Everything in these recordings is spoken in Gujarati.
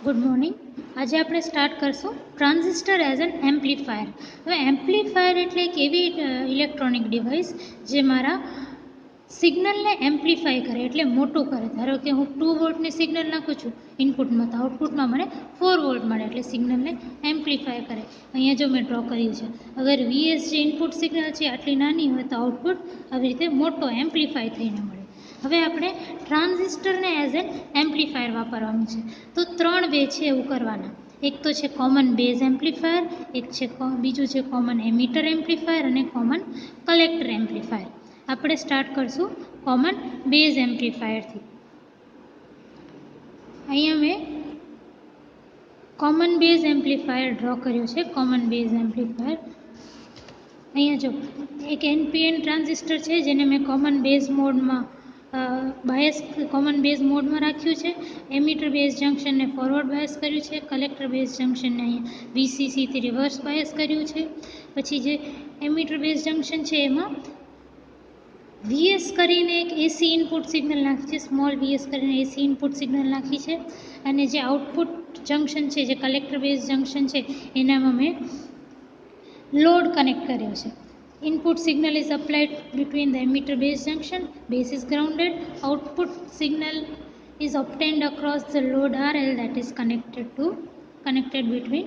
Good morning. આજે આપણે સ્ટાર્ટ કરશું ટ્રાન્ઝિસ્ટર એઝ એન એમ્પ્લીફાયર. હવે એમ્પ્લીફાયર એટલે એક એવી ઇલેક્ટ્રોનિક ડિવાઇસ જે મારા સિગ્નલને એમ્પ્લીફાય કરે એટલે મોટું કરે. ધારો કે હું 2 વોલ્ટની સિગ્નલ નાખું છું ઇનપુટમાં, તો આઉટપુટમાં મને 4 વોલ્ટ મળે એટલે સિગ્નલને એમ્પ્લીફાય કરે. અહીંયા જો મેં ડ્રો કર્યું છે, અગર વીએસ જે ઇનપુટ સિગ્નલ છે આટલી નાની હોય તો આઉટપુટ આવી રીતે મોટો એમ્પ્લીફાય થઈને મળે. હવે આપણે ટ્રાન્ઝિસ્ટરને એઝ એન એમ્પ્લીફાયર વાપરવાનું છે, તો 3 વે છે એવું કરવાના. એક તો છે કોમન બેઝ એમ્પ્લીફાયર, એક છે બીજું છે કોમન એમીટર એમ્પ્લીફાયર અને કોમન કલેક્ટર એમ્પ્લીફાયર. આપણે સ્ટાર્ટ કરશું કોમન બેઝ એમ્પ્લીફાયરથી. અહીંયા મેં કોમન બેઝ એમ્પ્લીફાયર ડ્રો કર્યો છે. કોમન બેઝ એમ્પ્લીફાયર અહીંયા જો એક એનપીએન ટ્રાન્ઝિસ્ટર છે જેને મેં કોમન બેઝ મોડમાં બાયસ કોમન બેઝ મોડમાં રાખ્યું છે. એમીટર બેઝ જંક્શનને ફોરવર્ડ બાયસ કર્યું છે. કલેક્ટર બેઝ જંક્શનને અહીંયા વીસીસીથી રિવર્સ બાયસ કર્યું છે. પછી જે એમીટર બેઝ જંક્શન છે એમાં વીએસ કરીને એક એસી ઇનપુટ સિગ્નલ નાખી છે, સ્મોલ વીએસ કરીને એસી ઇનપુટ સિગ્નલ નાખી છે. અને જે આઉટપુટ જંક્શન છે, જે કલેક્ટર બેઝ જંક્શન છે, એનામાં મેં લોડ કનેક્ટ કર્યો છે. Input signal is applied between the emitter base junction, base is grounded, output signal is obtained across the load RL that is connected between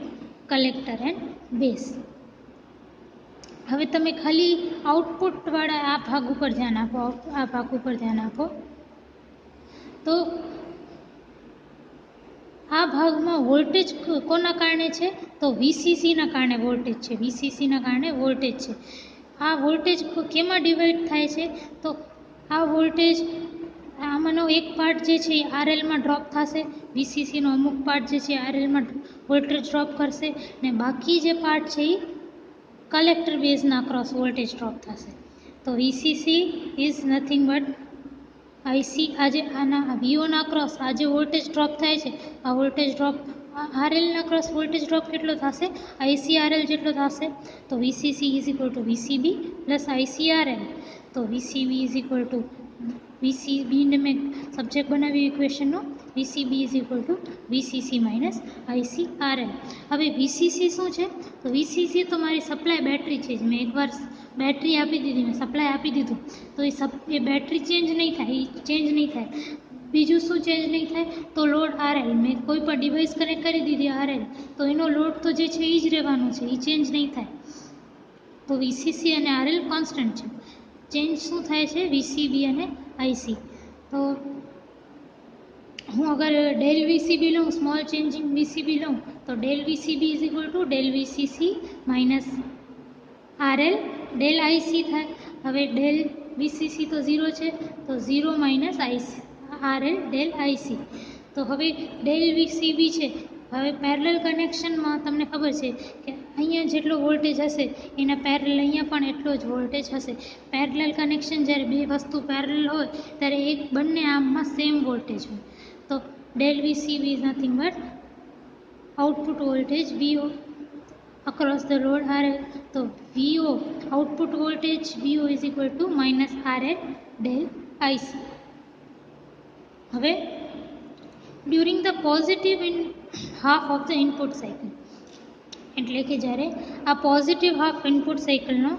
collector and base. હવે તમે ખાલી આઉટપુટ વાળા આ ભાગ ઉપર ધ્યાન આપો, આ ભાગ ઉપર ધ્યાન આપો. તો આ ભાગમાં વોલ્ટેજ કોના કારણે છે? તો વીસીસીના કારણે વોલ્ટેજ છે. વીસીસીના કારણે વોલ્ટેજ છે. આ વોલ્ટેજ કેમાં ડિવાઈડ થાય છે? તો આ વોલ્ટેજ આમાંનો એક પાર્ટ જે છે એ આરએલમાં ડ્રોપ થશે, વીસીસીનો અમુક પાર્ટ જે છે આરએલમાં વોલ્ટેજ ડ્રોપ કરશે, ને બાકી જે પાર્ટ છે એ કલેક્ટર બેઝના અક્રોસ વોલ્ટેજ ડ્રોપ થશે. તો VCC is nothing but IC. આજે આના વીઓના અક્રોસ આ જે વોલ્ટેજ ડ્રોપ થાય છે, આ વોલ્ટેજ ડ્રોપ આરએલના અક્રોસ વોલ્ટેજ ડ્રોપ કેટલો થશે? આઈસીઆરએલ જેટલો થશે. તો VCC is equal to VCB plus ICRL. તો વીસીબી ઇઝ ઇક્વલ ટુ વીસીબીને મેં સબ્જેક્ટ બનાવ્યું ઇક્વેશનનો. VCB is equal to VCC minus ICRL. હવે વીસીસી શું છે? તો વીસીસી તો મારી સપ્લાય બેટરી છે. મેં એકવાર બેટરી આપી દીધી, મેં સપ્લાય આપી દીધું, તો એ બેટરી ચેન્જ નહીં થાય. બીજું શું ચેન્જ નહીં થાય? તો લોડ આરએલ. મેં કોઈ પણ ડિવાઇસ કનેક્ટ કરી દીધી આરએલ, તો એનો લોડ તો જે છે એ જ રહેવાનો છે, એ ચેન્જ નહીં થાય. તો વીસીસી અને આરએલ કોન્સ્ટન્ટ છે. ચેન્જ શું થાય છે? વીસીબી અને આઈસી. તો હું અગર ડેલ વીસીબી લઉં, સ્મોલ ચેન્જિંગ વીસીબી લઉં, તો del VCB is equal to del VCC minus RL del IC થાય. હવે ડેલ વીસીસી તો 0 છે, તો 0 minus IC RL del IC. તો હવે ડેલ વીસીબી છે. હવે પેરેલલ કનેક્શનમાં તમને ખબર છે કે અહીંયા જેટલો વોલ્ટેજ હશે એના પેરેલલ અહીંયા પણ એટલો જ વોલ્ટેજ હશે. પેરેલલ કનેક્શન જ્યારે બે વસ્તુ પેરેલલ હોય ત્યારે બંને આમમાં સેમ વોલ્ટેજ હોય. તો del VCB is nothing but output voltage VO across the load RL. તો VO output voltage VO is equal to minus RL del IC. હવે during the positive half of the input cycle, એટલે કે જ્યારે આ પોઝિટિવ હાફ ઇનપુટ સાયકલનો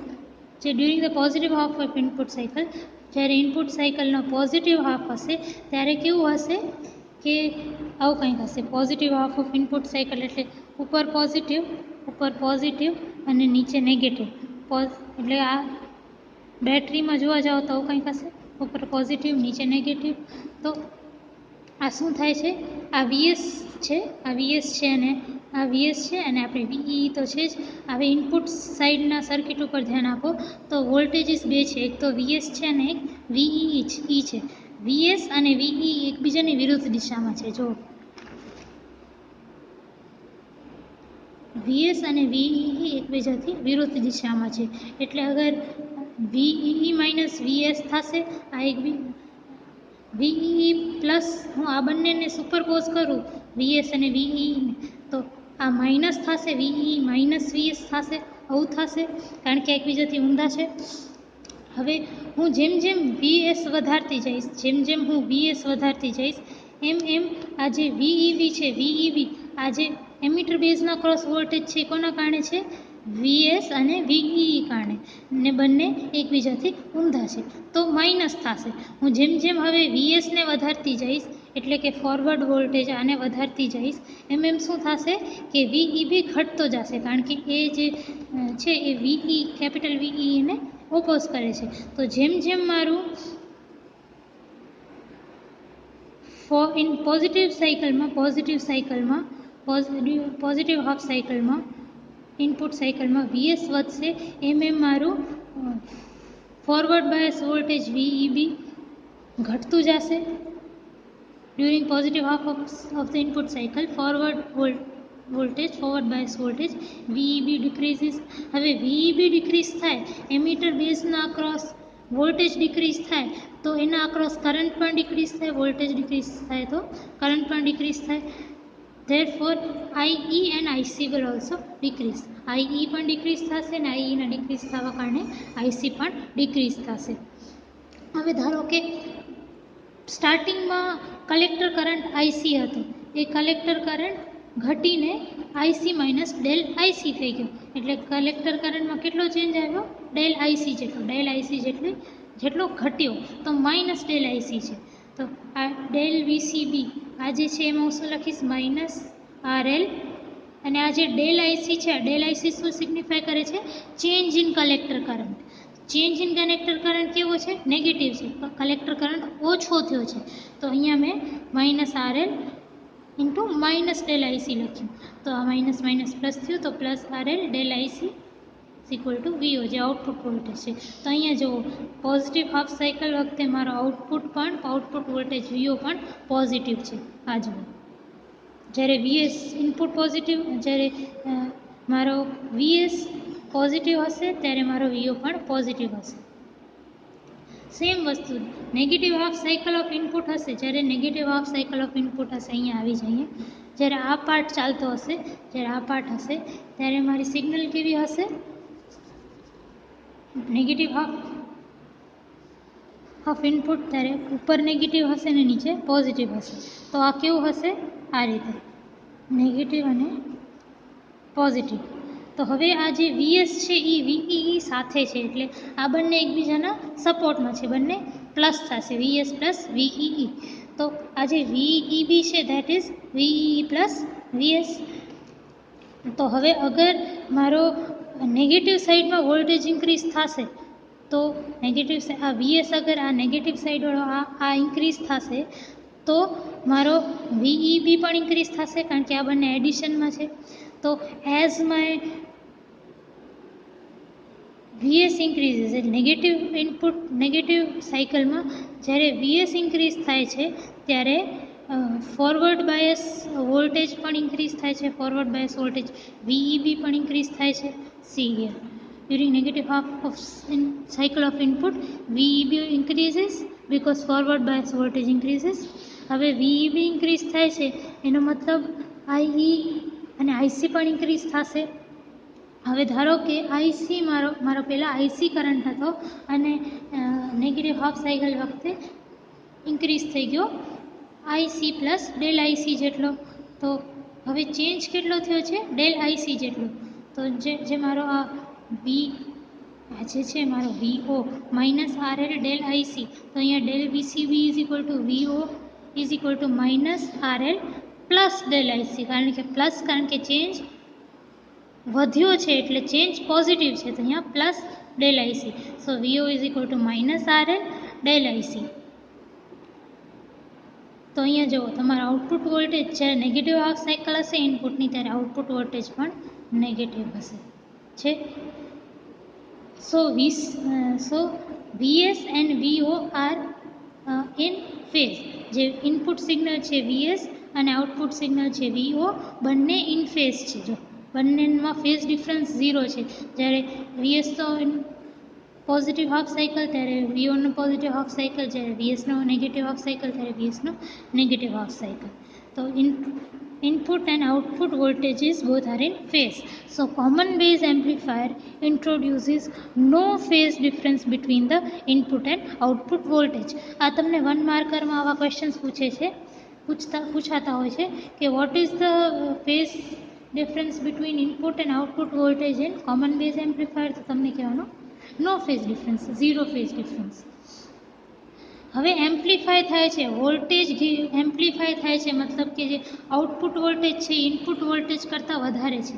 during the positive half of input cycle, જ્યારે ઇનપુટ સાયકલનો પોઝિટિવ હાફ હશે ત્યારે કેવું હશે કે આવું કંઈક હશે. Positive half of input cycle એટલે ઉપર પોઝિટિવ અને નીચે નેગેટિવ. એટલે આ બેટરીમાં જોવા જાઓ તો આવું કંઈક હશે, ઉપર પોઝિટિવ નીચે નેગેટિવ. તો આ શું થાય છે? આ વીએસ છે, આ વીએસ છે અને આ વીએસ છે, અને આપણે વીઈ તો છે જ. હવે ઇનપુટ સાઈડના સર્કિટ ઉપર ધ્યાન આપો તો વોલ્ટેજીસ બે છે, એક તો વીએસ છે અને એક વીઈ છે. વીએસ અને વીઈ એકબીજાની વિરુદ્ધ દિશામાં છે. જો વીએસ અને વીઈ એકબીજાથી વિરુદ્ધ દિશામાં છે, એટલે અગર વીઈ માઇનસ વીએસ થશે, આ એક વીઈ પ્લસ હું આ બંનેને સુપરપોઝ કરું વીએસ અને વીઈ, તો આ માઇનસ થશે, વીઈ માઇનસ વીએસ થશે, આવું થશે કારણ કે એકબીજાથી ઊંધા છે. હવે હું જેમ જેમ વીએસ વધારતી જઈશ આ જે VEB છે, VEB આ જે એમીટર બેઝના ક્રોસ વોલ્ટેજ છે કોના કારણે છે? VS અને VEE કારણે, ને બંને એકબીજાથી ઊંધા છે તો માઇનસ થશે. હું જેમ જેમ હવે VSને વધારતી જઈશ, એટલે કે ફોરવર્ડ વોલ્ટેજ આને વધારતી જઈશ, એમ શું થશે કે VEB ઘટતો જશે, કારણ કે એ જે છે એ VE કેપિટલ VE ને ઓપોઝ કરે છે. તો જેમ જેમ મારું ઇન પોઝિટિવ હાફ સાયકલમાં ઇનપુટ સાયકલમાં VS વધશે, એમ મારું ફોરવર્ડ બાયસ વોલ્ટેજ VEB ઘટતું જશે. During positive half of the input cycle forward bias voltage VEB ડિક્રીઝિસ. હવે VEB ડિક્રીઝ થાય, એમીટર બેઝના અક્રોસ વોલ્ટેજ ડિક્રીઝ થાય તો એના અક્રોસ કરંટ પણ ડિક્રીઝ થાય, વોલ્ટેજ ડિક્રીઝ થાય તો કરંટ પણ ડિક્રીઝ થાય. Therefore, IE and IC will also decrease. IE પણ ડિક્રીઝ થશે અને IE ના ડિક્રીઝ થવા કારણે IC પણ ડિક્રીઝ થશે. હવે ધારો કે સ્ટાર્ટિંગમાં કલેક્ટર કરંટ IC હતો, એ કલેક્ટર કરંટ ઘટીને IC માઇનસ ડેલ IC થઈ ગયો, એટલે કલેક્ટર કરંટમાં કેટલો ચેન્જ આવ્યો? ડેલ IC જેટલો ઘટ્યો, તો માઇનસ ડેલ IC છે. તો આ ડેલ VCB આ જે છે એમાં હું શું લખીશ? Minus RL. અને આ જે ડેલ IC છે, આ ડેલ IC શું સિગ્નિફાય કરે છે? Change in collector current. Change in collector current કેવો છે? નેગેટિવ છે. કલેક્ટર કરંટ ઓછો થયો છે, તો અહીંયા મેં minus RL into minus del IC લખ્યું. તો આ માઇનસ માઇનસ પ્લસ થયું, તો plus RL del IC equal to VO જે આઉટપુટ વોલ્ટેજ છે. તો અહીંયા જુઓ, પોઝિટિવ હાફ સાયકલ વખતે મારો આઉટપુટ વોલ્ટેજ VO પણ પોઝિટિવ છે. આ જુઓ, જ્યારે VS ઇનપુટ પોઝિટિવ, જ્યારે મારો VS પોઝિટિવ હશે ત્યારે મારો VO પણ પોઝિટિવ હશે. સેમ વસ્તુ negative half cycle of input હશે, જ્યારે negative half cycle of input હશે, અહીંયા આવી જઈએ, જ્યારે આ પાર્ટ ચાલતો હશે, જ્યારે આ પાર્ટ હશે ત્યારે મારી સિગ્નલ કેવી હશે? નેગેટિવ હાફ ઇનપુટ, ત્યારે ઉપર નેગેટિવ હશે ને નીચે પોઝિટિવ હશે. તો આ કેવું હશે? આ રીતે નેગેટિવ અને પોઝિટિવ. તો હવે આ જે VS છે એ VEE સાથે છે, એટલે આ બંને એકબીજાના સપોર્ટમાં છે, બંને પ્લસ થશે, VS પ્લસ VEE. તો આ જે VEB છે that is VEE plus VS. તો હવે અગર મારો નેગેટિવ સાઈડમાં વોલ્ટેજ ઇન્ક્રીઝ થશે, તો નેગેટિવ આ VS અગર આ નેગેટિવ સાઈડવાળો આ ઇન્ક્રીઝ થશે, તો મારો VEB પણ ઇન્ક્રીઝ થશે, કારણ કે આ બંને એડિશનમાં છે. તો એઝ માય VS ઇન્ક્રીઝિસ, એટલે નેગેટિવ સાયકલમાં જ્યારે VS ઇન્ક્રીઝ થાય છે ત્યારે ફોરવર્ડ બાયસ વોલ્ટેજ પણ ઇન્ક્રીઝ થાય છે, ફોરવર્ડ બાયસ વોલ્ટેજ VEB પણ ઇન્ક્રીઝ થાય છે. C here, during negative half of cycle of input VEB increases because forward bias voltage increases. હવે VEB ઇન્ક્રીઝ થાય છે એનો મતલબ IE અને IC પણ ઇન્ક્રીઝ થશે. હવે ધારો કે IC મારો પહેલાં IC કરંટ હતો અને નેગેટિવ હાફ સાયકલ વખતે ઇન્ક્રીઝ થઈ ગયો IC પ્લસ ડેલ IC જેટલો. તો હવે ચેન્જ કેટલો થયો છે? ડેલ IC જેટલો. તો જે મારો આ જે છે મારો VO minus RL del IC, તો અહીંયા del VCB is equal two VO is equal to minus RL plus del IC, કારણ કે ચેન્જ વધ્યો છે એટલે ચેન્જ પોઝિટિવ છે, તો અહીંયા plus del IC. So VO is equal to minus RL del IC. તો અહીંયા જુઓ, તમારો આઉટપુટ વોલ્ટેજ જ્યારે નેગેટિવ હાફ સાયકલ હશે ઇનપુટની, ત્યારે આઉટપુટ વોલ્ટેજ પણ નેગેટિવ હશે છે. સો VS and VO are in phase. જે ઇનપુટ સિગ્નલ છે VS અને આઉટપુટ સિગ્નલ છે VO, બંને ઇન ફેઝ છે. જો બંનેમાં ફેઝ ડિફરન્સ 0 છે. જ્યારે VS તો પોઝિટિવ હાફ સાયકલ, ત્યારે VOનો પોઝિટિવ હાફ સાયકલ, જ્યારે VSનો નેગેટિવ હાફ સાયકલ, ત્યારે VSનો નેગેટિવ હાફ સાયકલ. તો input and output voltages both are in phase. So common base amplifier introduces no phase difference between the input and output voltage. આ તમને 1 માર્કરમાં આવા ક્વેશ્ચન્સ પૂછે છે. પૂછાતા હોય છે કે what is the phase difference between input and output voltage in common base amplifier, તો તમને કહેવાનું no phase difference, zero phase difference. હવે એમ્પ્લીફાય થાય છે, વોલ્ટેજ એમ્પ્લીફાય થાય છે, મતલબ કે જે આઉટપુટ વોલ્ટેજ છે ઇનપુટ વોલ્ટેજ કરતાં વધારે છે,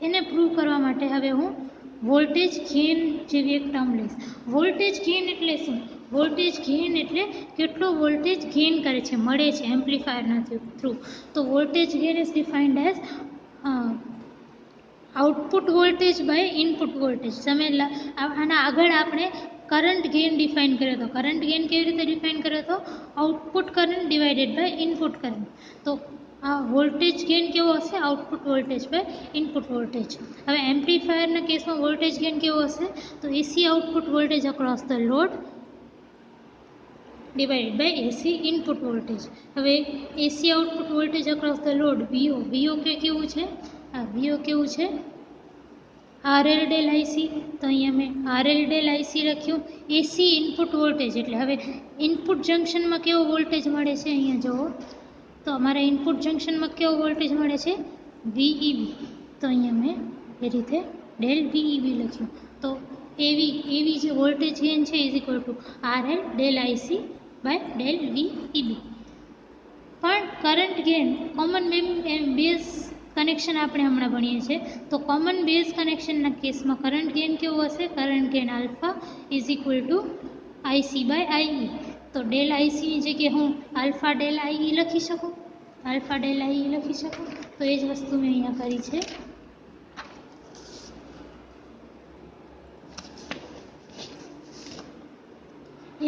એને પ્રૂવ કરવા માટે હવે હું વોલ્ટેજ ગેઇન જેવી એક ટર્મ લઈશ. વોલ્ટેજ ગેઇન એટલે શું? વોલ્ટેજ ગેઇન એટલે કેટલો વોલ્ટેજ ગેઇન કરે છે, મળે છે એમ્પ્લીફાયરના થ્રુ. તો voltage gain is defined as output voltage by input voltage. તમે આના આગળ આપણે કરંટ ગેઇન ડિફાઇન કર્યો હતો. કરંટ ગેઇન કેવી રીતે ડિફાઇન કર્યો હતો? Output current divided by input current. તો આ વોલ્ટેજ ગેઇન કેવો હશે? Output voltage by input voltage. હવે એમ્પ્લીફાયરના કેસમાં વોલ્ટેજ ગેઇન કેવો હશે? તો AC output voltage across the load divided by AC input voltage. હવે AC output voltage across the load VO કેવું છે? વીઓ કેવું છે? RL del IC. તો અહીંયા મેં આરએલ ડેલ આઈસી લખ્યું. એસી ઇનપુટ વોલ્ટેજ એટલે હવે ઇનપુટ જંક્શનમાં કેવો વોલ્ટેજ મળે છે? અહીંયા જુઓ તો અમારા ઇનપુટ જંક્શનમાં કેવો વોલ્ટેજ મળે છે? વીઈબી. તો અહીંયા મેં એ રીતે ડેલ વીઈબી લખ્યું. તો એવી જે વોલ્ટેજ ગેઇન છે is equal to RL del IC by del VEB. પણ current gain common base connection આપણે હમણાં ભણીએ છીએ. તો કોમન બેઝ કનેક્શનના કેસમાં કરંટ ગેઇન કેવું હશે? Current gain alpha is equal to IC by I. તો ડેલ આઈસીની જગ્યાએ હું આલ્ફા ડેલ આઈ લખી શકું. આલ્ફા ડેલ આઈ લખી શકું. તો એ જ વસ્તુ મેં અહીંયા કરી છે.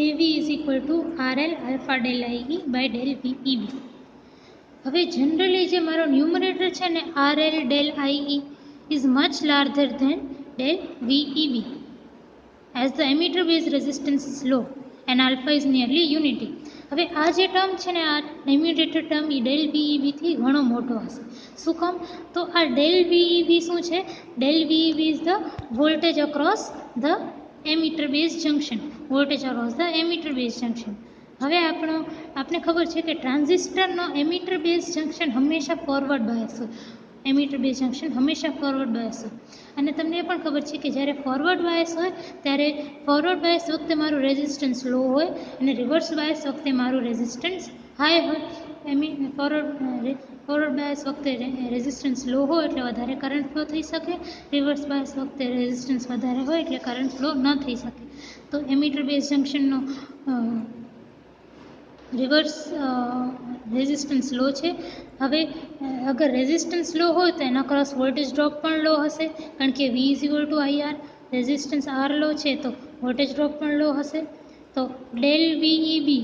AV is equal to RL alpha del I by del VEB. હવે જનરલી જે મારો ન્યુમરેટર છે ને RL del I is much larger than del VEB as the emitter base resistance is low and alpha is nearly unity. હવે આ જે ટર્મ છે ને, આ ન્યુમરેટર ટર્મ એ ડેલ વીઈબીથી ઘણો મોટો હશે. શું કામ? તો આ ડેલ વીઈબી શું છે? Del VEB is the voltage across the emitter base junction. Voltage across the emitter base junction. હવે આપણે ખબર છે કે ટ્રાન્ઝિસ્ટરનો એમીટર બેઝ જંક્શન હંમેશા ફોરવર્ડ બાયસ હોય. એમીટર બેઝ જંક્શન હંમેશા ફોરવર્ડ બાયસ હોય. અને તમને એ પણ ખબર છે કે જ્યારે ફોરવર્ડ બાયસ હોય ત્યારે ફોરવર્ડ બાયસ વખતે મારું રેઝિસ્ટન્સ લો હોય અને રિવર્સ બાયસ વખતે મારું રેઝિસ્ટન્સ હાઈ હોય. ફોરવર્ડ બાયસ વખતે રેઝિસ્ટન્સ લો હોય એટલે વધારે કરંટ ફ્લો થઈ શકે. રિવર્સ બાયસ વખતે રેઝિસ્ટન્સ વધારે હોય એટલે કરંટ ફ્લો ન થઈ શકે. તો એમીટર બેઝ જંક્શનનો રિવર્સ રેઝિસ્ટન્સ લો છે. હવે અગર રેઝિસ્ટન્સ લો હોય તો એના ક્રોસ વોલ્ટેજ ડ્રોપ પણ લો હશે, કારણ કે V is equal to IR. Resistance R low છે તો વોલ્ટેજ ડ્રોપ પણ લો હશે. તો ડેલ વીઈબી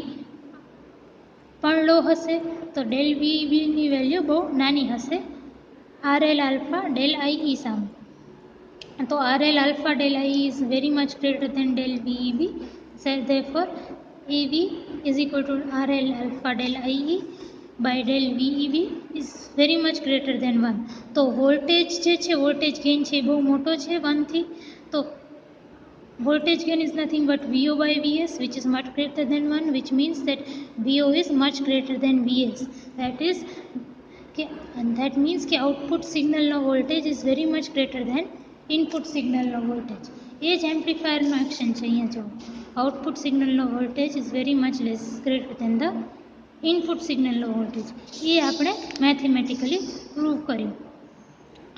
પણ લો હશે. તો ડેલ વીઈબીની વેલ્યુ બહુ નાની હશે આરએલ આલ્ફા ડેલ આઈ સામે. તો RL alpha del I is very much greater than del VEB. Therefore AV is equal to RL alpha del IE by del VEB is very much greater than 1. તો વોલ્ટેજ જે છે, વોલ્ટેજ ગેઇન છે એ બહુ મોટો છે 1 થી. તો voltage gain is nothing but VO by VS, which is much greater than 1, which means that VO is much greater than VS. That means that output signal no voltage is very much greater than input signal no voltage. એ જ એમ્પ્લીફાયરનો એક્શન છે. અહીંયા જો આઉટપુટ સિગ્નલનો voltage is very much less greater than the input સિગ્નલનો વોલ્ટેજ. એ આપણે મેથેમેટિકલી પ્રૂવ કર્યું.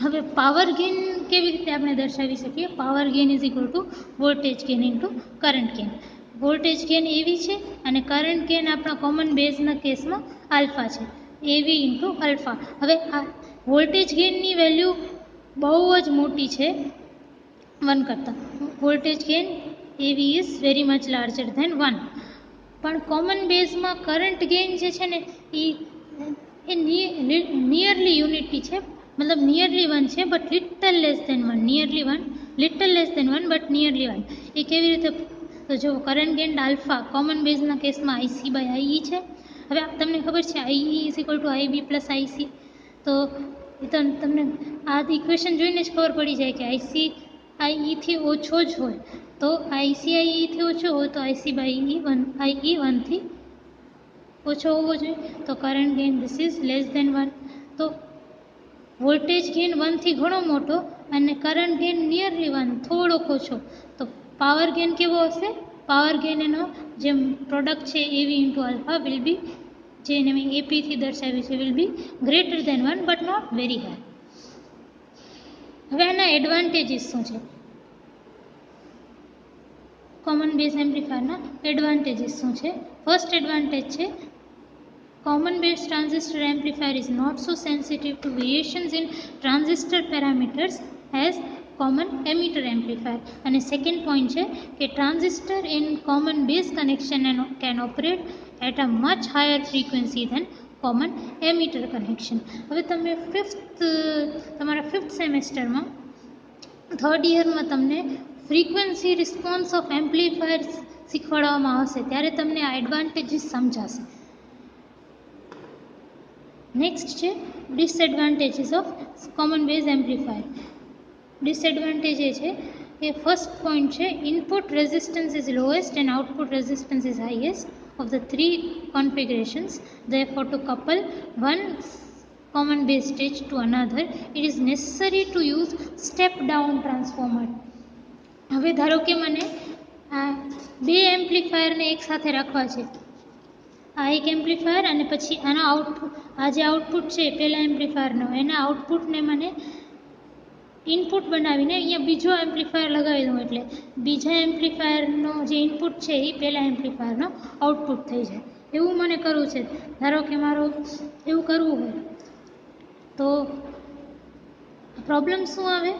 હવે પાવર ગેઇન કેવી રીતે આપણે દર્શાવી શકીએ? Power gain is equal to voltage gain into current gain. Voltage gain એવી છે અને કરંટ ગેઇન આપણા કોમન બેઝના કેસમાં આલ્ફા છે. એવી ઇન્ટુ આલ્ફા. હવે આ વોલ્ટેજ ગેઇનની વેલ્યુ બહુ જ મોટી છે 1 કરતાં. Voltage gain AV is very much larger than 1. પણ કોમન બેઝમાં કરંટ ગેઇન જે છે ને એ નિયરલી યુનિટી છે, મતલબ નિયરલી 1 છે, but little less than 1. Nearly 1, little less than 1 but nearly 1. એ કેવી રીતે? તો જો કરંટ ગેઇન આલ્ફા કોમન બેઝના કેસમાં આઈસી બાય આઈ છે. હવે તમને ખબર છે I is equal to IB plus IC. તો એ તો તમને આ ઇક્વેશન જોઈને જ ખબર પડી જાય કે આઈસી આઈથી ઓછો જ હોય તો આઈસી આઈથી ઓછો હોય તો આઈસી બાય આઈ 1 થી ઓછો હોવો જોઈએ, તો current gain this is less than 1. તો વોલ્ટેજ ગેઇન 1 થી ઘણો મોટો અને કરંટ ગેઇન નિયરલી 1 થોડોક ઓછો, તો પાવર ગેઇન કેવો હશે? પાવર ગેઇન એનો જે પ્રોડક્ટ છે એવી ઇન્ટુ આલ્ફા વિલ બી, જે એને મેં એપી થી દર્શાવ્યું છે, will be greater than 1 but not very high. હવે આના એડવાન્ટેજીસ શું છે? કોમન બેઝ એમ્પ્લીફાયરના એડવાન્ટેજીસ શું છે? ફર્સ્ટ એડવાન્ટેજ છે, common base transistor amplifier is not so sensitive to variations in transistor parameters as common emitter amplifier. અને સેકન્ડ પોઈન્ટ છે કે transistor in common base connection can operate at a much higher frequency than common emitter connection. હવે તમે તમારા ફિફ્થ સેમેસ્ટરમાં થર્ડ યરમાં તમને ફ્રીક્વન્સી રિસ્પોન્સ ઓફ એમ્પ્લીફાયર શીખવાડવામાં આવશે, ત્યારે તમને આ એડવાન્ટેજીસ સમજાશે. નેક્સ્ટ છે disadvantages of common base amplifier. Disadvantage એ છે કે ફર્સ્ટ પોઈન્ટ છે, input resistance is lowest and output resistance is highest of the three configurations. Therefore, to couple one common base stage to another, it is necessary to use step down transformer. હવે ધારો કે મને આ બે એમ્પ્લીફાયરને એક સાથે રાખવા છે, આ એક એમ્પ્લીફાયર અને પછી આનો આઉટપુટ, આ જે આઉટપુટ છે પહેલા એમ્પ્લીફાયરનો, એના આઉટપુટને મને ઇનપુટ બનાવીને અહીંયા બીજો એમ્પ્લીફાયર લગાવી દઉં, એટલે બીજા એમ્પ્લીફાયરનો જે ઇનપુટ છે એ પહેલા એમ્પ્લીફાયરનો આઉટપુટ થઈ જાય. એવું મને કરવું છે. ધારો કે મારો એવું કરવું હોય તો પ્રોબ્લેમ શું આવે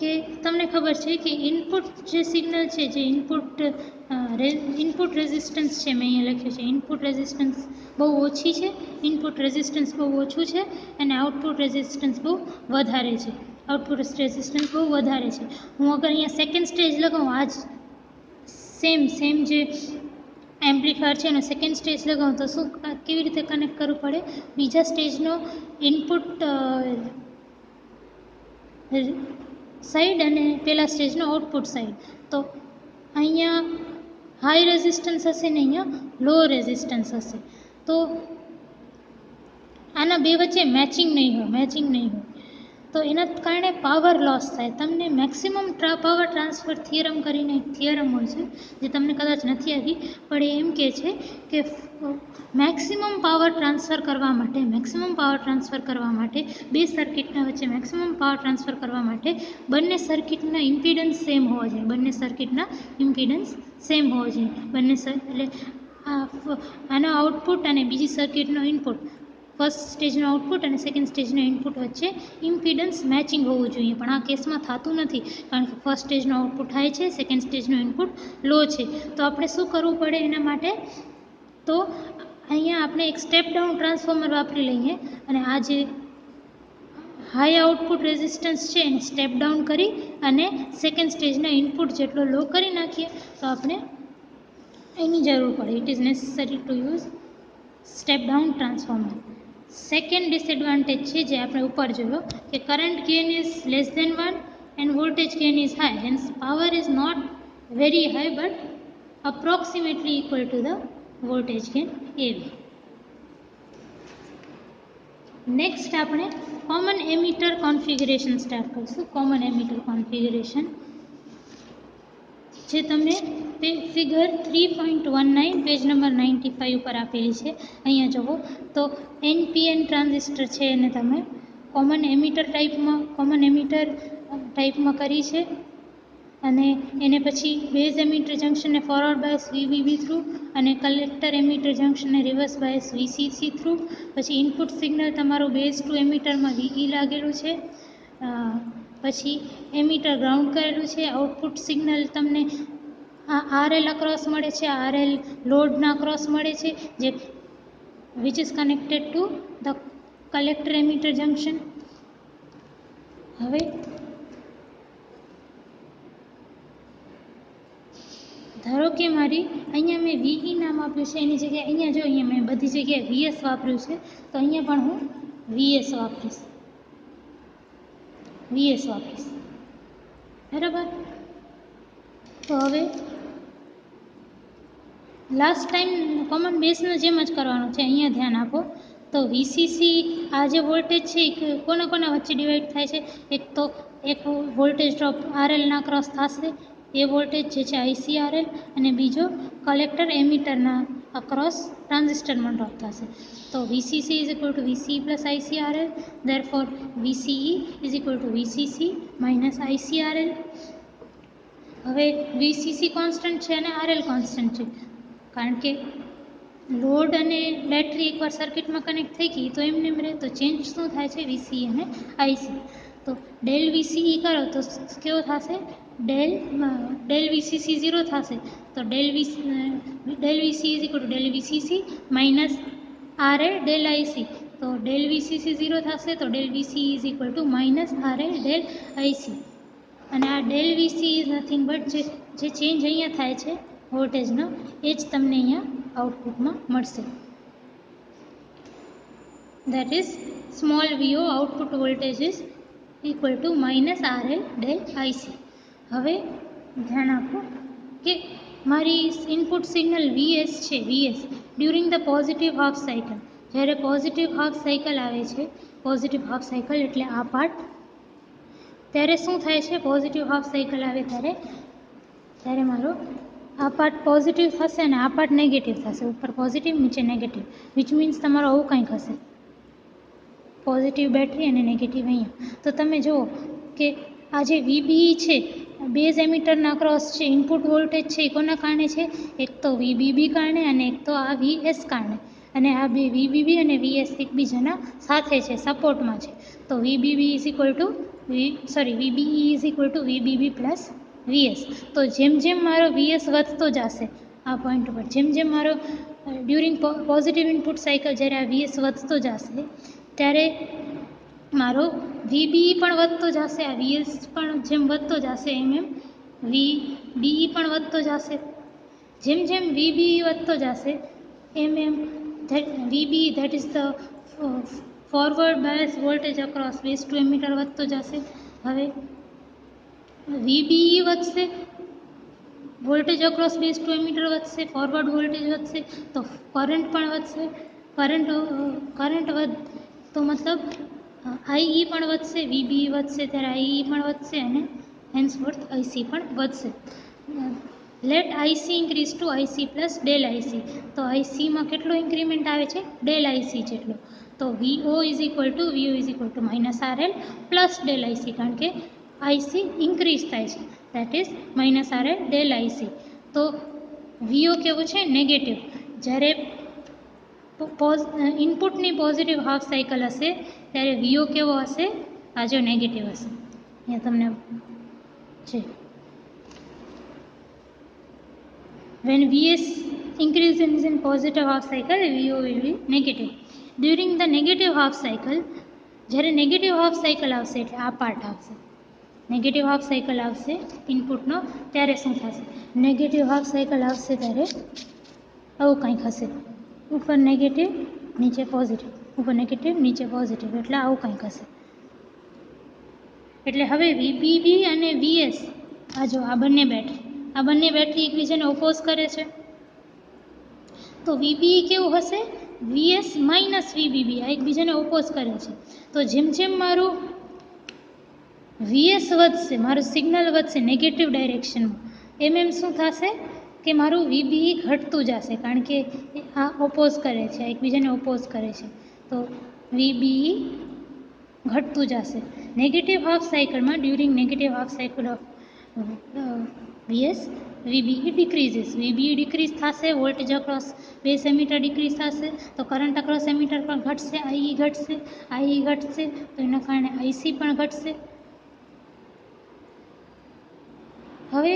કે તમને ખબર છે કે ઇનપુટ જે સિગ્નલ છે, જે ઇનપુટ રેઝિસ્ટન્સ છે, મેં અહીંયા લખ્યું છે ઇનપુટ રેઝિસ્ટન્સ બહુ ઓછી છે, ઇનપુટ રેઝિસ્ટન્સ બહુ ઓછું છે અને આઉટપુટ રેઝિસ્ટન્સ બહુ વધારે છે. આઉટપુટ રેઝિસ્ટન્સ બહુ વધારે છે. હું અગર અહીંયા સેકન્ડ સ્ટેજ લગાવું, આ જ સેમ જે એમ્પ્લીફાયર છે એનો સેકન્ડ સ્ટેજ લગાવું તો શું, કેવી રીતે કનેક્ટ કરવું પડે? બીજા સ્ટેજનો ઇનપુટ સાઈડ અને પહેલા સ્ટેજનો આઉટપુટ સાઈડ, તો અહીંયા હાઈ રેઝિસ્ટન્સ હશે ને અહીંયા લો રેઝિસ્ટન્સ હશે, તો આના બે વચ્ચે મેચિંગ નહીં હોય, તો એના કારણે પાવર લોસ થાય. તમને મેક્સિમમ પાવર ટ્રાન્સફર થિયરમ કરીને એક થિયરમ હોય છે જે તમને કદાચ નથી આવી, પણ એ એમ કહે છે કે મેક્સિમમ પાવર ટ્રાન્સફર કરવા માટે બે સર્કિટના વચ્ચે મેક્સિમમ પાવર ટ્રાન્સફર કરવા માટે બંને સર્કિટના ઇમ્પિડન્સ સેમ હોવા જોઈએ. એટલે આનો આઉટપુટ અને બીજી સર્કિટનો ઇનપુટ, ફર્સ્ટ સ્ટેજનો આઉટપુટ અને સેકન્ડ સ્ટેજનો ઇનપુટ વચ્ચે ઇમ્પિડન્સ મેચિંગ હોવું જોઈએ, પણ આ કેસમાં થતું નથી, કારણ કે ફર્સ્ટ સ્ટેજનો આઉટપુટ હાઈ છે, સેકન્ડ સ્ટેજનો ઇનપુટ લો છે. તો આપણે શું કરવું પડે એના માટે? તો અહીંયા આપણે એક સ્ટેપ ડાઉન ટ્રાન્સફોર્મર વાપરી લઈએ અને આ જે હાઈ આઉટપુટ રેઝિસ્ટન્સ છે એને સ્ટેપ ડાઉન કરી અને સેકન્ડ સ્ટેજના ઇનપુટ જેટલો લો કરી નાખીએ તો આપણે એની જરૂર પડે. It is necessary to use step down transformer. Second disadvantage છે જે આપણે ઉપર જોયો કે current gain is less than 1 and voltage gain is high, hence power is not very high but approximately equal to the voltage gain AV. Next આપણે કોમન એમીટર કોન્ફિગરેશન સ્ટાર્ટ કરીશું. કોમન એમીટર કોન્ફિગરેશન જે તમને ફિગર 3.19 પેજ નંબર 95 ઉપર આપેલી છે, અહીંયા જુઓ તો NPN ટ્રાન્ઝિસ્ટર છે એને તમે કોમન એમીટર ટાઈપમાં કરી છે અને એને પછી બેઝ એમીટર જંક્શનને ફોરવર્ડ બાયસ VBB થ્રુ અને કલેક્ટર એમીટર જંક્શનને રિવર્સ બાયસ VCC થ્રુ, પછી ઇનપુટ સિગ્નલ તમારું બેઝ ટુ એમીટરમાં VE લાગેલું છે, પછી એમીટર ગ્રાઉન્ડ કરેલું છે, આઉટપુટ સિગ્નલ તમને આ RL અક્રોસ મળે છે, RL લોડના અક્રોસ મળે છે, જે which is connected to the collector emitter junction. હવે ધારો કે મારી અહીંયા મેં VE નામ આપ્યું છે, એની જગ્યાએ અહીંયા જો અહીંયા મેં બધી જગ્યાએ VS વાપર્યું છે, તો અહીંયા પણ હું VS વાપરીશ. બરાબર. તો હવે લાસ્ટ ટાઈમ કોમન બેઝનો જેમ જ કરવાનું છે. અહીંયા ધ્યાન આપો તો વીસીસી આ જે વોલ્ટેજ છે એ કોના કોના વચ્ચે ડિવાઈડ થાય છે? એક વોલ્ટેજ ડ્રોપ આરએલના ક્રોસ થશે, એ વોલ્ટેજ જે છે આઈસીઆરએલ, અને બીજો કલેક્ટર એમીટરના અક્રોસ ટ્રાન્ઝિસ્ટરમાં ડ્રોપ થશે. તો VCC is equal to VCE plus ICRL, therefore VCE is equal to VCC minus ICRL. હવે વીસીસી કોન્સ્ટન્ટ છે અને આરએલ કોન્સ્ટન્ટ છે, કારણ કે લોડ અને બેટરી એકવાર સર્કિટમાં કનેક્ટ થઈ ગઈ તો એમને રહે, તો ચેન્જ શું થાય છે? વીસીઈ અને આઈસી. તો ડેલ વીસીઈ કરો તો કેવો થશે? ડેલ વીસીસી 0 થશે. તો del VC is equal to del VCC minus R A del IC. તો ડેલ વીસીસી 0 થશે, તો del VC is equal to minus R A del IC. અને આ del VC is nothing but જે ચેન્જ અહીંયા થાય છે વોલ્ટેજનો, એ જ તમને અહીંયા આઉટપુટમાં મળશે. That is small VO output voltage is equal to minus R L del IC. હવે ધ્યાન આપો કે મારી ઇનપુટ સિગ્નલ વીએસ છે, VS during the positive half cycle, જ્યારે પોઝિટિવ હાફ સાયકલ આવે છે, પોઝિટિવ હાફ સાયકલ એટલે આ પાર્ટ, ત્યારે શું થાય છે? પોઝિટિવ હાફ સાયકલ આવે ત્યારે મારો આ પાર્ટ પોઝિટિવ થશે અને આ પાર્ટ નેગેટિવ થશે. ઉપર પોઝિટિવ, નીચે નેગેટિવ, વિચ મીન્સ તમારો આવું કંઈક હશે, પોઝિટિવ બેટરી અને નેગેટિવ અહીંયા. તો તમે જુઓ કે આ જે વીબીઈ છે, બેઝ એમીટરના ક્રોસ છે, ઇનપુટ વોલ્ટેજ છે, એ કોના કારણે છે? એક તો વીબીબી કારણે અને એક તો આ વીએસ કારણે. અને આ બે વીબીબી અને વીએસ એકબીજાના સાથે છે, સપોર્ટમાં છે. તો VBB is equal to VBE is equal to VBB plus VS. તો જેમ જેમ મારો વીએસ વધતો જશે આ પોઈન્ટ પર, જેમ જેમ મારો ડ્યુરિંગ પોઝિટિવ ઇનપુટ સાયકલ જ્યારે આ વીએસ વધતો જશે, ત્યારે મારો વીબીઈ પણ વધતો જશે, આ વીએસ પણ જેમ વધતો જશે એમ વીબીઈ પણ વધતો જશે. જેમ જેમ વીબીઈ વધતો જશે એમ VBE, that is the forward bias voltage across base to emitter વધતો જશે. હવે વીબીઈ વધશે, voltage across base to emitter વધશે, ફોરવર્ડ વોલ્ટેજ વધશે, તો કરંટ પણ વધશે. કરંટ તો મતલબ આઈઈ પણ વધશે, વીબીઈ વધશે ત્યારે આઈઈ પણ વધશે અને હેન્સવર્થ આઈસી પણ વધશે. Let IC increase to IC plus del IC. તો આઈસીમાં કેટલો ઇન્ક્રીમેન્ટ આવે છે? ડેલ આઈસી જેટલો. તો VO is equal to minus R L plus del IC, કારણ કે આઈસી ઇન્ક્રીઝ થાય છે, that is minus R L del IC. તો વીઓ કેવો છે? નેગેટિવ. જ્યારે ઇનપુટની પોઝિટિવ હાફ સાયકલ હશે ત્યારે વીઓ કેવો હશે? આ જો નેગેટિવ હશે. અહીંયા તમને છે when Vs increases in positive half cycle, Vo will be negative. During the negative half cycle, જ્યારે નેગેટિવ હાફ સાયકલ આવશે એટલે આ પાર્ટ આવશે, નેગેટિવ હાફ સાયકલ આવશે ઇનપુટનો, ત્યારે શું થશે? નેગેટિવ હાફ સાયકલ આવશે ત્યારે આવું કંઈક હશે, ઉપર નેગેટિવ નીચે પોઝિટિવ, ઉપર નેગેટિવ નીચે પોઝિટિવ, એટલે આવું કંઈક હશે. એટલે હવે વીબીબી અને વીએસ, આ જો આ બંને બેટરી એકબીજાને ઓપોઝ કરે છે. તો વીબીઈ કેવું હશે? વીએસ માઇનસ વીબીબી, આ એકબીજાને ઓપોઝ કરે છે. તો જેમ જેમ મારું વીએસ વધશે, મારું સિગ્નલ વધશે નેગેટિવ ડાયરેક્શનમાં, એમ શું થશે કે મારું વીબીઈ ઘટતું જશે, કારણ કે આ ઓપોઝ કરે છે, એકબીજાને ઓપોઝ કરે છે. તો વીબીઈ ઘટતું જશે. નેગેટિવ હાફ સાયકલમાં, during negative half cycle of VS, VBE decreases, VBE decrease થશે, voltage across base emitter decrease થશે, તો કરંટ અક્રોસ એમીટર પણ ઘટશે, આઈ ઘટશે, તો એના કારણે આઈસી પણ ઘટશે. હવે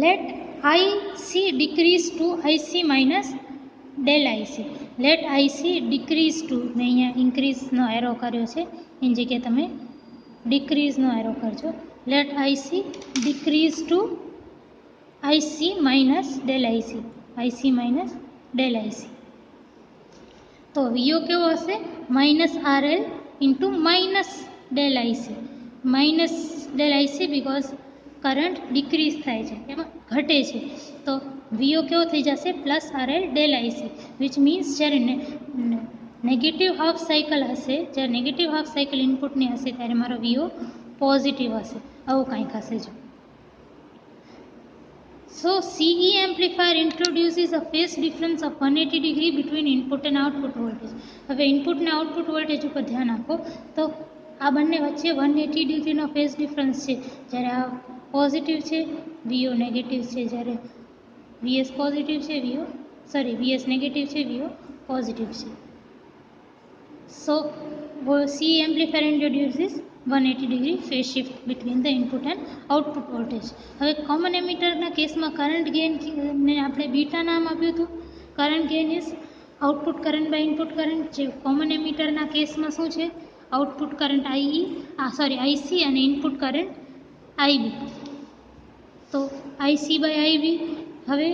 let IC decrease to IC minus del IC. Let IC decrease to, મેં અહીંયા ઇન્ક્રીઝનો એરો કર્યો છે, એની જગ્યાએ તમે ડિક્રીઝનો એરો કરજો. Let IC decrease to IC minus del IC. તો વીઓ કેવો હશે? Minus R L into minus del IC. Minus del IC because current decrease થાય છે, એમાં ઘટે છે. તો વીઓ કેવો થઈ જશે plus RL del IC, which means જ્યારે નેગેટિવ હાફ સાયકલ હશે, જ્યારે નેગેટિવ હાફ સાયકલ ઇનપુટની હશે ત્યારે મારો વીઓ પોઝિટિવ હશે. આવું કંઈક હશે. જો so CE amplifier introduces a phase difference of 180 degree between input and output voltage. હવે ઇનપુટ અને આઉટપુટ વોલ્ટેજ ઉપર ધ્યાન આપો તો આ બંને વચ્ચે 180 ડિગ્રીનો ફેઝ ડિફરન્સ છે. જ્યારે આ પોઝિટિવ છે, વીઓ નેગેટિવ છે. જ્યારે વીએસ પોઝિટિવ છે, વીએસ નેગેટિવ છે, વીઓ પોઝિટિવ છે. સો CE amplifier introduces 180 degree phase shift between the input and output voltage. હવે કોમન એમિટરના કેસમાં કરંટ ગેઇનને આપણે બીટા નામ આપ્યું હતું. Current gain is output current by input current. જે કોમન એમિટરના કેસમાં શું છે, આઉટપુટ કરંટ આઈસી અને ઇનપુટ કરંટ આઈબી. તો આઈસી બાય આઈબી, હવે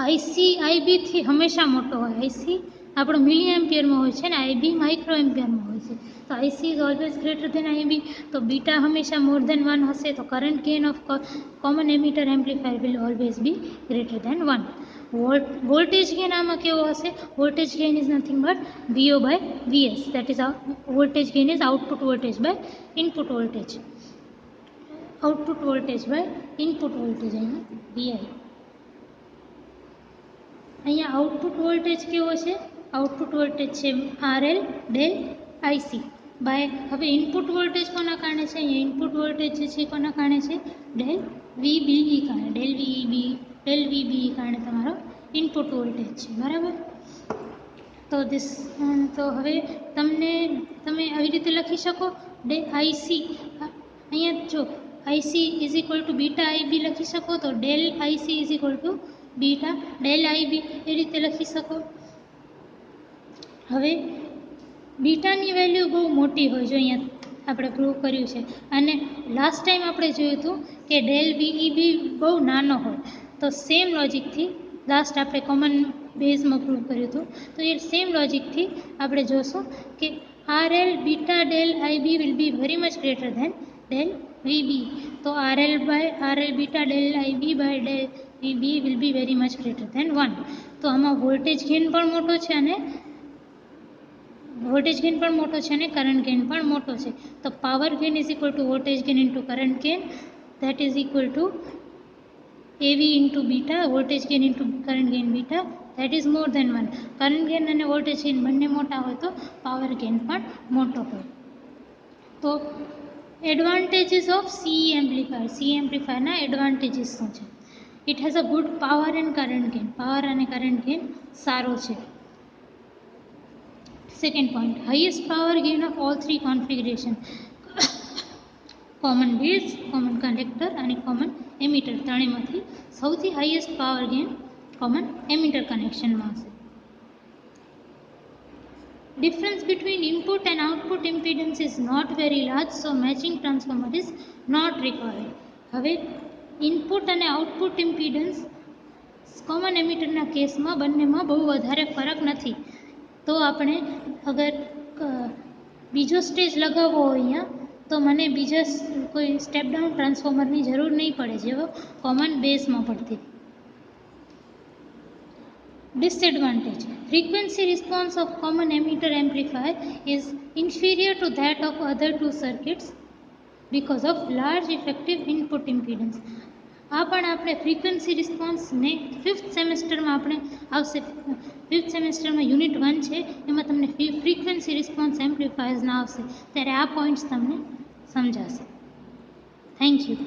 આઈસી આઈબીથી હંમેશા મોટો હોય. આઈસી આપણો મિલી એમ્પિયરમાં હોય છે ને આઈબી માઇક્રો એમ્પિયરમાં હોય છે. તો IC is always greater than IB. તો બીટા હંમેશા મોર ધેન 1 હશે. તો current gain of common emitter amplifier will always be greater than 1. Voltage gain આમાં કેવો હશે? Voltage gain is nothing but VO by VS. That is voltage gain is output voltage by input voltage. Output voltage by input voltage, અહીંયા વીઆઈ. અહીંયા આઉટપુટ વોલ્ટેજ કેવો છે? આઉટપુટ વોલ્ટેજ છે આરએલ ડેલ આઈસી બાય, હવે ઇનપુટ વોલ્ટેજ કોના કારણે છે? અહીંયા ઇનપુટ વોલ્ટેજ જે છે કોના કારણે છે? ડેલ વીબીઈ કારણે. ડેલ વીબીઈ કારણે તમારો ઇનપુટ વોલ્ટેજ છે. બરાબર? તો હવે તમે આવી રીતે લખી શકો ડે આઈસી. અહીંયા જો IC is equal to beta IB લખી શકો, તો del IC is equal to beta del IB એ રીતે લખી શકો. હવે બીટાની વેલ્યુ બહુ મોટી હોય, જો અહીંયા આપણે પ્રૂવ કર્યું છે. અને લાસ્ટ ટાઈમ આપણે જોયું હતું કે ડેલ વીઈબી બહુ નાનો હોય. તો સેમ લોજિકથી લાસ્ટ આપણે કોમન બેઝમાં પ્રૂવ કર્યું હતું. તો એ સેમ લોજિકથી આપણે જોશું કે RL beta del IB will be very much greater than del VB. તો RL beta del IB by del VB will be very much greater than 1. તો આમાં વોલ્ટેજ ગેઇન પણ મોટો છે અને કરંટ ગેઇન પણ મોટો છે. તો power gain is equal to voltage gain into current gain, that is equal to AV into beta, voltage gain into current gain beta, that is more than 1. Current gain અને વોલ્ટેજ ગેઇન બંને મોટા હોય તો પાવર ગેઇન પણ મોટો હોય. તો advantages of CE amplifier. CE એમ્પ્લીફાયરના એડવાન્ટેજીસ શું છે? It has a good power and current gain. Power અને કરંટ ગેઇન સારો છે. Second point, highest power gain of all 3 configuration. Common base, common conductor અને કોમન એમિટર, ત્રણેયમાંથી સૌથી highest power gain common emitter કનેક્શનમાં હશે. Difference between input and output impedance is not very large, so matching transformer is not required. હવે ઇનપુટ અને આઉટપુટ ઇમ્પિડન્સ કોમન એમિટરના કેસમાં બંનેમાં બહુ વધારે ફરક નથી. તો આપણે અગર બીજો સ્ટેજ લગાવવો હોય અહીંયા, તો મને બીજા કોઈ સ્ટેપ ડાઉન ટ્રાન્સફોર્મરની જરૂર નહીં પડે જેવો કોમન બેઝમાં પડતી. Disadvantage. Frequency response of common emitter amplifier is inferior to that of other two circuits because of large effective input impedance. આ પણ આપણે ફ્રીક્વન્સી રિસ્પોન્સને 5th સેમેસ્ટરમાં આપણે આવશે. 5th સેમેસ્ટરમાં યુનિટ 1 છે, એમાં તમને ફ્રીક્વન્સી રિસ્પોન્સ એમ્પ્લીફાયર્સના આવશે, ત્યારે આ પોઈન્ટ્સ તમને સમજાશે. Thank you.